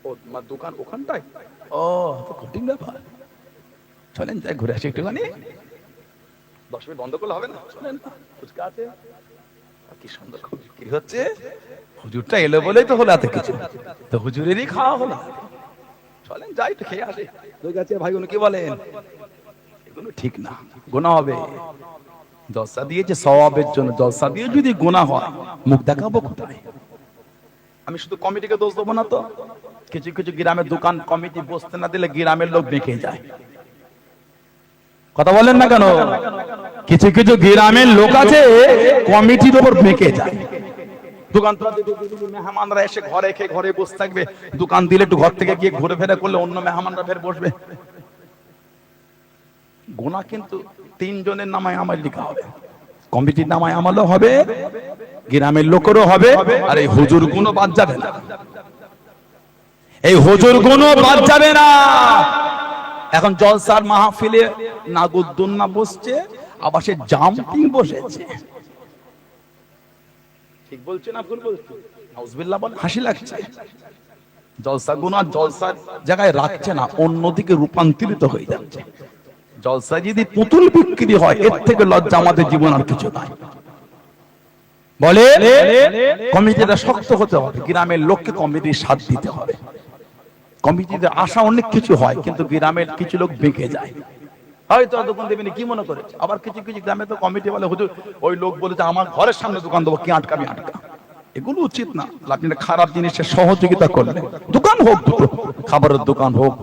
ও তোমার দোকান ওখানটায়? ও তো কঠিন ব্যাপার, চলেন যাই ঘুরে আসি একটুখানি। 10 মিনিট বন্ধ করলে হবে না? চলেন, ফুচকা আছে। কি সুন্দর কি হচ্ছে, হুজুরটা এলো বলেই তো হলো এত কিছু, তো হুজুরেরই খাওয়া হলো। চলেন যাই তো খেয়ে আসি। ভাই উনি কি বলেন, এগুলো ঠিক না, গুনাহ হবে। জলসা দিয়েছে সওয়াবের জন্য, জলসা দিয়ে যদি গুনাহ হয় মুখ দেখাবো কোথায়? আমি শুধু কমিটিকে দোষ দেবো না তো, কিছু কিছু গ্রামের দোকান কমিটি বসতে না দিলে গ্রামের লোক বেঁকে যায়। কথা বলেন না কেন? কিছু কিছু গ্রামের লোক আছে কমিটির উপর বেঁকে যায়। দোকান মেহমানরা এসে ঘরে খেয়ে ঘরে বসে থাকবে, দোকান দিলে একটু ঘর থেকে গিয়ে ঘুরে ফেরা করলে অন্য মেহমানরা ফের বসবে। গুনাহ কিন্তু 3 জনের নামায় আমল লেখা হবে, কমিটির নামায় আমলও হবে, গ্রামের লোকেরও হবে, আর এই হুজুর গুণও বাদ যাবে না। এই হুজুর গুণও বাদ যাবে না। এখন জলসার মাহফিলে নাগুদ্দুন্না বসছে, আবার সে জাম্পিং বসেছে। ঠিক বলছে না ভুল বলছে? নাউজুবিল্লাহ বল, হাসি লাগছে। জলসা গুনাহ জলসার জায়গায় রাখছে না, অন্যদিকে রূপান্তরিত হয়ে যাচ্ছে। জলসা যদি পুতুল বিক্রি হয়, এর থেকে লজ্জা আমাদের জীবন আর কিছু নাই। বলে কমিটিটা শক্ত হতে হবে, গ্রামের লোককে কমিটির সাথ দিতে হবে। কমিটিতে আশা অনেক কিছু হয়, কিন্তু গ্রামের কিছু লোক বেঁকে যায়। হয়তো দোকান দেবেন কি মনে করেছে, আবার কিছু কিছু গ্রামে তো কমিটি বলে হুজুর ওই লোক বলেছে আমার ঘরের সামনে দোকান দেবো, কি আটকাবি আটকা। এগুলো উচিত না। আপনি খারাপ জিনিসের সহযোগিতা করলেন, দোকান হোক দুটো, খাবারের দোকান হোক,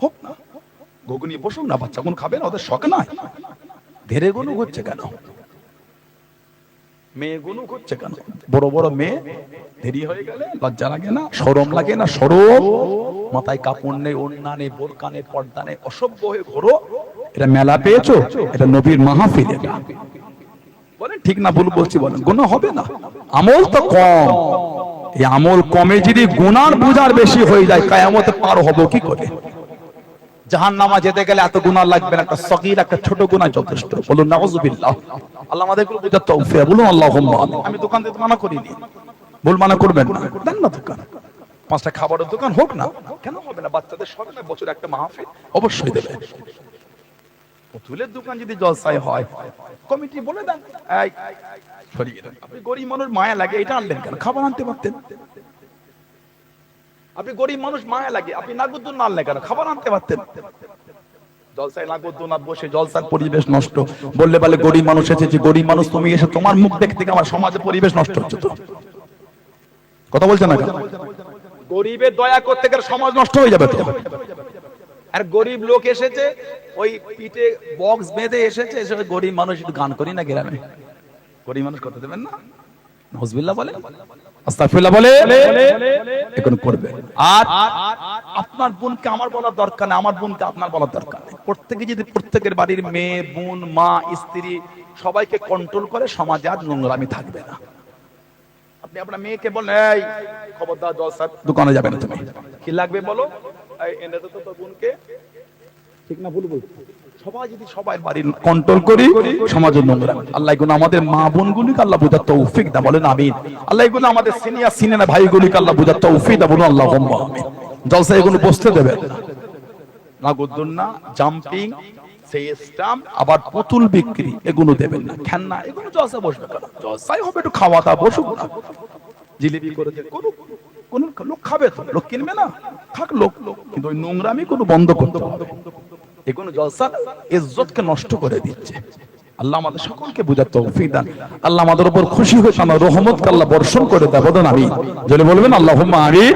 হোক না, ঘুগনি বসুক না, বাচ্চা কোন খাবে না, ওদের শখ নাই। ধীরে গুলো হচ্ছে কেন, মেয়ে গুলো হচ্ছে কেন? বড় বড় মেয়ে দেরি হয়ে গেলে লজ্জা লাগে না, শরম লাগে না? শরম, মাথায় কাপড় নেই, ওড়না নেই, বোরকা নেই, পর্দা নেই, অসভ্য হয়ে ঘোরো। এটা মেলা পেয়েছো? এটা নবীর মাহফিল। এটা বলেন ঠিক না ভুল বলছি বলেন? গুনাহ হবে না, আমল তো কম। এই আমল কমে যদি গুনার বোঝার বেশি হয়ে যায়, কিয়ামতে পার হবো কি করে? জাহান্নামে যেতে গেলে এত গুনাহ লাগবে না, একটা সগীর একটা ছোট গুনাহ যথেষ্ট। বলুন নাউজুবিল্লাহ। আল্লাহ আমাদেরকে বুঝার তৌফিক বলুন আল্লাহুম্মা আমিন। আমি দোকান দিতে মানা করিনি, ভুল মানা করবেন না, দেন না দোকান, 5টা খাবারের দোকান হোক না, কেন হবে না? বাচ্চাদের সবে না বছর একটা মাহফিল অবশ্যই দেবে। পুতুলের দোকান যদি জলসায় হয়, কমিটি বলে দেন এই সরিয়ে দেন। আপনি গরিব মানুষ, মায়া লাগে, এটা আনলেন কেন? খাবার আনতে পারতেন। আপনি গরিব মানুষ, মায়া লাগে, আপনি নাগুদ্দুন না আনলেন কেন? খাবার আনতে পারতেন। জলসায় নাগুদ্দুন বসে জলসার পরিবেশ নষ্ট বললে বলে গরিব মানুষ এসেছে, গরিব মানুষ তুমি এসে তোমার মুখ দেখতে আমার সমাজের পরিবেশ নষ্ট হচ্ছে। তো কথা বলছেন না কেন? গরিবের দয়া করতে গেলে সমাজ নষ্ট হয়ে যাবে তো। আর গরিব লোক এসেছে, ওই পিঠে বক্স বেঁধে এসেছে, এসে গরিব মানুষ একটু গান করি না গ্রামে, গরিব মানুষ করতে দেবেন না? নাউজুবিল্লাহ বলে, আস্তাগফিরুল্লাহ বলে, এখন করবে। আর আপনার বোনকে আমার বলার দরকার নেই, আমার বোনকে আপনার বলার দরকার নেই। প্রত্যেকে যদি প্রত্যেকের বাড়ির মেয়ে, বোন, মা, স্ত্রী সবাইকে কন্ট্রোল করে, সমাজে আর নোংরামি থাকবে না। আপনি আপনার মেয়েকে বলেন এই খবরদার জলসার দোকানে যাবে না, তুমি কি লাগবে বলো, এই এনে দাও তো তোর বোনকে। ঠিক না ভুল বলছি? সবাই যদি সবাই বাড়ির কন্ট্রোল করি, সমাজের নোংরা। আল্লাহ এগুলো আমাদের মা বোনগুলিকে আল্লাহ বুঝার তৌফিক দাও, বলেন আমিন। আল্লাহ এগুলো আমাদের সিনিয়র সিনিয়র ভাইগুলিকে আল্লাহ বুঝার তৌফিক দাও, বলুন আল্লাহুম্মা আমিন। জলসা এগুলো বসতে দেবেন না, নাগুদ্দুন্না, জাম্পিং, সেই স্টাম্প, আবার পুতুল বিক্রি এগুলো দেবেন না, খেলনা এগুলো জলসা বসবে কেন? জলসাই হবে একটু খাওয়া দাওয়া, বসুক না, জিলিপি করে দেন, কোন লোক খাবে তো, লোক কিনবে না, থাক লোক, কিন্তু ওই নোংরামি কোনো বন্ধ করতে হবে। এগুলো জলসা ইজ্জতকে নষ্ট করে দিচ্ছে। আল্লাহ আমাদের সকলকে বুঝার তৌফিক দান। আল্লাহ আমাদের উপর খুশি হয়ে আমার রহমতকে আল্লাহ বর্ষণ করে দেন, বলেন আমিন। যদি বলবেন আল্লাহুম্মা আমিন।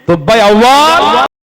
তো ভাই আউয়াল